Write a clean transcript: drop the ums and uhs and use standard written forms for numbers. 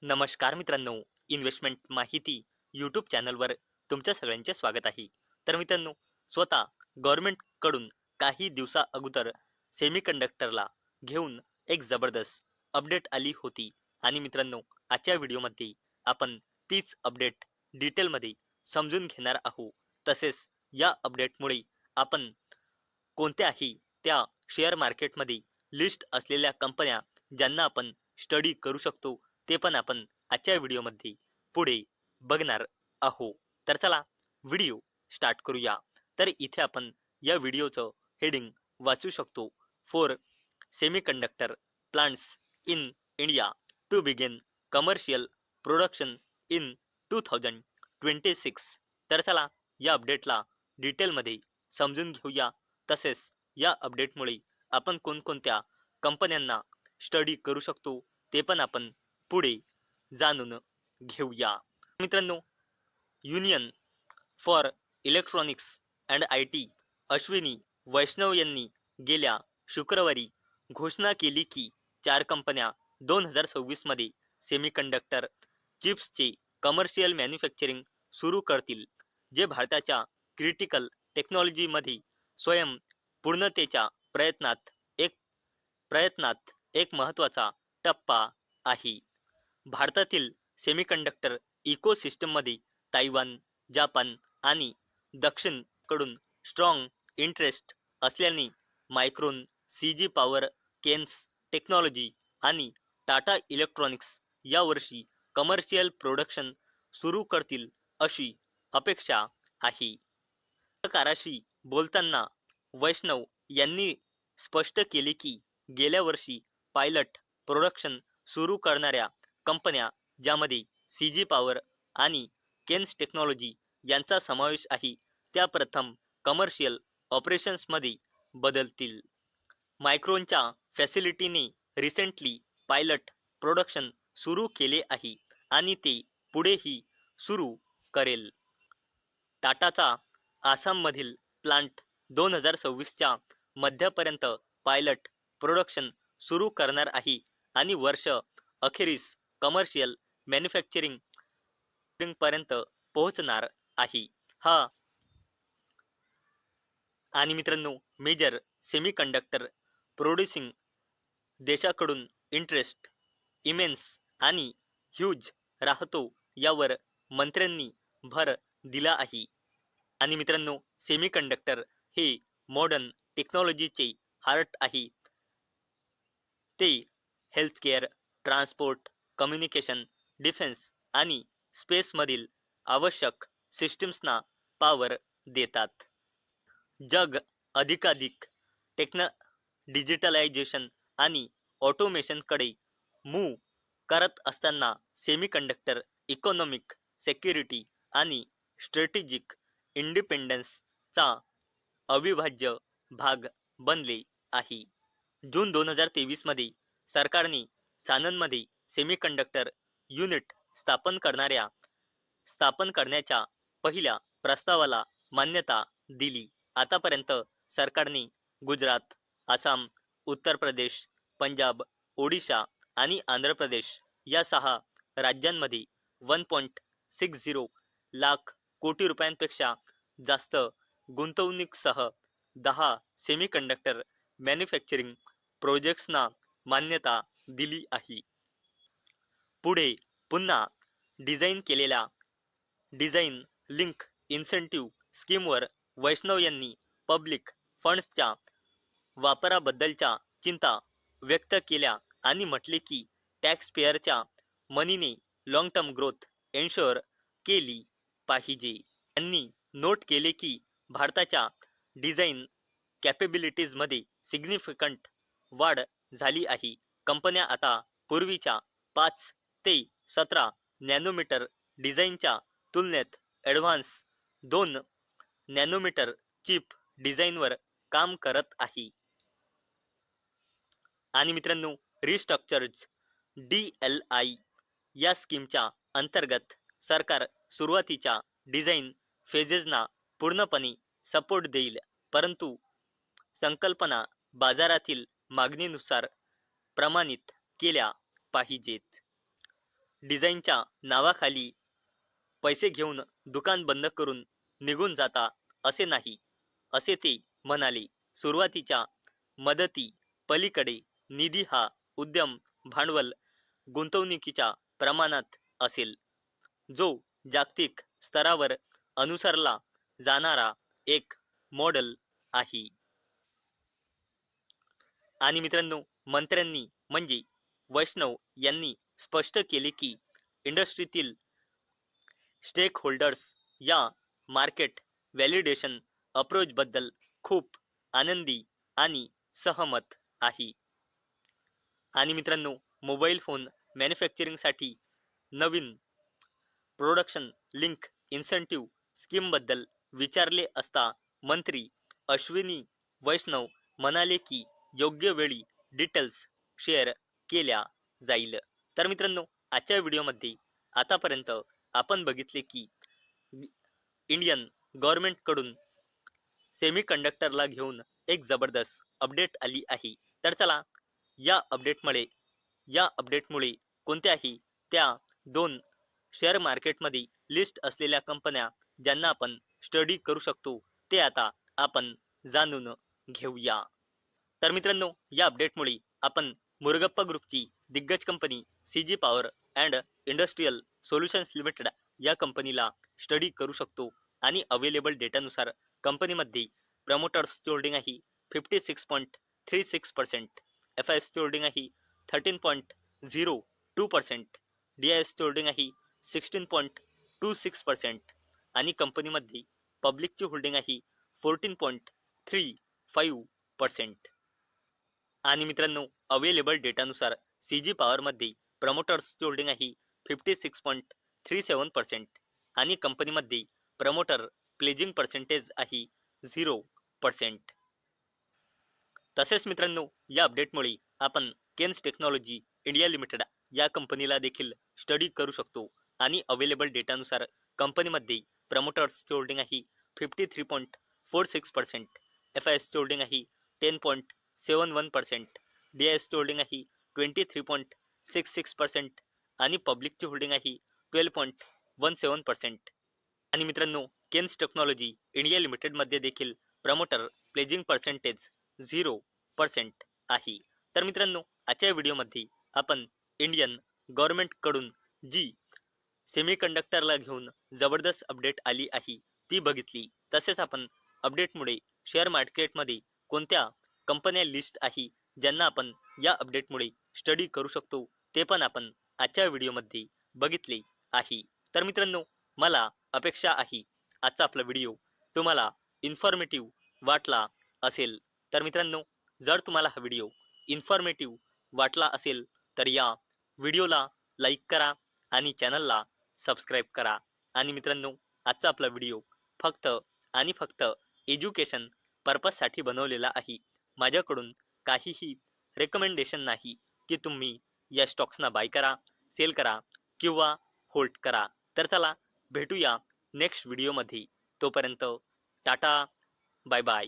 नमस्कार मित्रांनो, इन्व्हेस्टमेंट माहिती यूट्यूब चॅनलवर तुमच्या सगळ्यांचे स्वागत आहे. तर मित्रांनो, स्वतः गव्हर्नमेंटकडून काही दिवसा अगोदर सेमीकंडक्टरला घेऊन एक जबरदस्त अपडेट आली होती आणि मित्रांनो, आजच्या व्हिडिओमध्ये आपण तीच अपडेट डिटेलमध्ये समजून घेणार आहोत. तसेच या अपडेटमुळे आपण कोणत्याही त्या शेअर मार्केटमध्ये लिस्ट असलेल्या कंपन्या ज्यांना आपण स्टडी करू शकतो ते पण आपण आजच्या व्हिडिओमध्ये पुढे बघणार आहोत. तर चला व्हिडिओ स्टार्ट करूया. तर इथे आपण या व्हिडिओचं हेडिंग वाचू शकतो. For semiconductor plants in India to begin commercial production in 2026. तर चला या अपडेटला डिटेलमध्ये समजून घेऊया. तसेच या अपडेटमुळे आपण कोणकोणत्या कंपन्यांना स्टडी करू शकतो ते पण आपण पुढे जाणून घेऊया. मित्रांनो, union for electronics and I T Ashwini Vaishnaw यांनी गेल्या शुक्रवारी घोषणा केली की 4 कंपन्या 2026 मध्ये सेमीकंडक्टर चिप्सचे कमर्शियल मॅन्युफॅक्चरिंग सुरू करतील, जे भारताच्या क्रिटिकल टेक्नॉलॉजीमध्ये स्वयं पूर्णतेच्या एक प्रयत्नात एक महत्त्वाचा टप्पा आहे. भारतातील सेमीकंडक्टर इकोसिस्टममध्ये ताइवान, जापान आणि दक्षिणकडून स्ट्रॉंग इंटरेस्ट असल्याने Micron, CG Power, Kaynes Technology आणि टाटा इलेक्ट्रॉनिक्स यावर्षी कमर्शियल प्रोडक्शन सुरू करतील अशी अपेक्षा आहे. पत्रकाराशी बोलताना वैष्णव यांनी स्पष्ट केले की गेल्या वर्षी पायलट प्रोडक्शन सुरू करणाऱ्या कंपन्या, ज्यामध्ये सीजी पॉवर आणि केन्स टेक्नॉलॉजी यांचा समावेश आहे, त्या प्रथम कमर्शियल ऑपरेशन्समध्ये बदलतील. मायक्रोनच्या फॅसिलिटीने रिसेंटली पायलट प्रोडक्शन सुरू केले आहे आणि ते पुढेही सुरू करेल. टाटाचा आसाममधील प्लांट 2026च्या मध्यापर्यंत पायलट प्रोडक्शन सुरू करणार आहे आणि वर्ष अखेरीस कमर्शियल मॅन्युफॅक्चरिंग पर्यंत पोहोचणार आहे. हा आणि मित्रांनो, मेजर सेमीकंडक्टर प्रोड्युसिंग देशाकडून इंटरेस्ट इमेन्स आणि ह्यूज राहतो यावर मंत्र्यांनी भर दिला आहे. आणि मित्रांनो, सेमीकंडक्टर हे मॉडर्न टेक्नॉलॉजीचे हार्ट आहे. ते हेल्थकेअर, ट्रान्सपोर्ट, कम्युनिकेशन, डिफेन्स आणि स्पेसमधील आवश्यक सिस्टीम्सना पॉवर देतात. जग अधिकाधिक टेक्न डिजिटलायझेशन आणि ऑटोमेशनकडे मूव्ह करत असताना सेमीकंडक्टर इकॉनॉमिक सेक्युरिटी आणि स्ट्रॅटेजिक इंडिपेंडन्सचा अविभाज्य भाग बनले आहे. जून 2023 मध्ये सरकारने साननमध्ये सेमीकंडक्टर युनिट स्थापन करण्याच्या पहिल्या प्रस्तावाला मान्यता दिली. आतापर्यंत सरकारने गुजरात, आसाम, उत्तर प्रदेश, पंजाब, ओडिशा आणि आंध्र प्रदेश या 6 राज्यांमध्ये 1.60 लाख कोटी रुपयांपेक्षा जास्त गुंतवणुकीसह 10 सेमीकंडक्टर मॅन्युफॅक्चरिंग प्रोजेक्ट्सना मान्यता दिली आहे. पुढे पुन्हा डिझाईन केलेल्या डिझाईन लिंक इन्सेंटिव्ह स्कीमवर वैष्णव यांनी पब्लिक फंड्सच्या वापराबद्दलच्या चिंता व्यक्त केल्या आणि म्हटले की टॅक्सपेयरच्या मनीने लॉंग टर्म ग्रोथ एन्शुअर केली पाहिजे. त्यांनी नोट केले की भारताच्या डिझाईन कॅपेबिलिटीजमध्ये सिग्निफिकंट वाढ झाली आहे. कंपन्या आता पूर्वीच्या 5 ते 17 नॅनोमीटर डिझाईनच्या तुलनेत ॲडव्हान्स 2 नॅनोमीटर चिप डिझाईनवर काम करत आहे. आणि मित्रांनो, रिस्ट्रक्चर्ड DLI या स्कीमच्या अंतर्गत सरकार सुरुवातीच्या डिझाईन फेजेसना पूर्णपणे सपोर्ट देईल, परंतु संकल्पना बाजारातील मागणीनुसार प्रमाणित केल्या पाहिजेत. डिझाईनच्या नावाखाली पैसे घेऊन दुकान बंद करून निघून जाता असे नाही, असे ते म्हणाले. सुरुवातीच्या मदती पलीकडे निधी हा उद्यम भांडवल गुंतवणुकीच्या प्रमाणात असेल, जो जागतिक स्तरावर अनुसरला जाणारा एक मॉडेल आहे. आणि मित्रांनो, मंत्र्यांनी म्हणजे वैष्णव यांनी स्पष्ट केले की इंडस्ट्रीतील स्टेक होल्डर्स या मार्केट व्हॅलिडेशन अप्रोच बद्दल खूप आनंदी आणि सहमत आहे. आणि मित्रांनो, मोबाईल फोन मॅन्युफॅक्चरिंगसाठी नवीन प्रोडक्शन लिंक इन्सेंटिव्ह स्कीमबद्दल विचारले असता मंत्री अश्विनी वैष्णव म्हणाले की योग्य वेळी डिटेल्स शेअर केल्या जाईल. तर मित्रांनो, आजच्या व्हिडिओमध्ये आतापर्यंत आपण बघितले की इंडियन गव्हर्नमेंटकडून सेमीकंडक्टरला घेऊन एक जबरदस्त अपडेट आली आहे. तर चला, या अपडेटमुळे कोणत्याही त्या दोन शेअर मार्केटमध्ये लिस्ट असलेल्या कंपन्या ज्यांना आपण स्टडी करू शकतो ते आता आपण जाणून घेऊया. तर मित्रांनो, या अपडेटमुळे आपण मुरुगप्पा ग्रुपची दिग्गज company CG power and industrial solutions limited या कंपनीला स्टडी करू शकतो. आणि अवेलेबल डेटानुसार कंपनीमध्ये प्रमोटर्सची होल्डिंग आहे 56.36%, एफ आय एसची होल्डिंग आहे 13.02%, डी आय एसची होल्डिंग आहे 16.26% आणि कंपनीमध्ये पब्लिकची होल्डिंग आहे 14.35%. आणि मित्रांनो, अवेलेबल डेटानुसार सीजी पॉवरमध्ये प्रमोटर्सची होल्डिंग आहे 56.37% आणि कंपनीमध्ये प्रमोटर प्लेजिंग पर्सेंटेज आहे 0%. तसेच मित्रांनो, या अपडेटमुळे आपण केन्स टेक्नॉलॉजी इंडिया लिमिटेड या कंपनीला देखील स्टडी करू शकतो. आणि अवेलेबल डेटानुसार कंपनीमध्ये प्रमोटर्सची होल्डिंग आहे 53.46%, एफ आय एसची होल्डिंग आहे 10.71%, डी आय एसची होल्डिंग आहे 23.66% आणि पब्लिकची होल्डिंग आहे 12.17%. आणि मित्रांनो, केन्स टेक्नॉलॉजी इंडिया लिमिटेडमध्ये देखील प्रमोटर प्लेजिंग पर्सेंटेज 0% आहे. तर मित्रांनो, आजच्या व्हिडिओमध्ये आपण इंडियन गव्हर्नमेंटकडून जी सेमीकंडक्टरला घेऊन जबरदस्त अपडेट आली आहे ती बघितली. तसेच आपण अपडेटमुळे शेअर मार्केटमध्ये कोणत्या कंपन्या लिस्ट आहे ज्यांना आपण या अपडेटमुळे स्टडी करू शकतो ते पण आपण आजच्या व्हिडिओमध्ये बघितले आहे. तर मित्रांनो, मला अपेक्षा आहे आजचा आपला व्हिडिओ तुम्हाला इन्फॉर्मेटिव्ह वाटला असेल. तर मित्रांनो, जर तुम्हाला हा व्हिडिओ इन्फॉर्मेटिव्ह वाटला असेल तर या व्हिडिओला लाईक करा आणि चॅनलला सबस्क्राईब करा. आणि मित्रांनो, आजचा आपला व्हिडिओ फक्त आणि फक्त एज्युकेशन पर्पजसाठी बनवलेला आहे. माझ्याकडून काहीही रेकमेंडेशन नाही की तुम्ही या स्टॉक्सना बाय करा, सेल करा किंवा होल्ड करा. तर चला, भेटूया नेक्स्ट व्हिडिओमध्ये. तोपर्यंत टाटा, बाय बाय.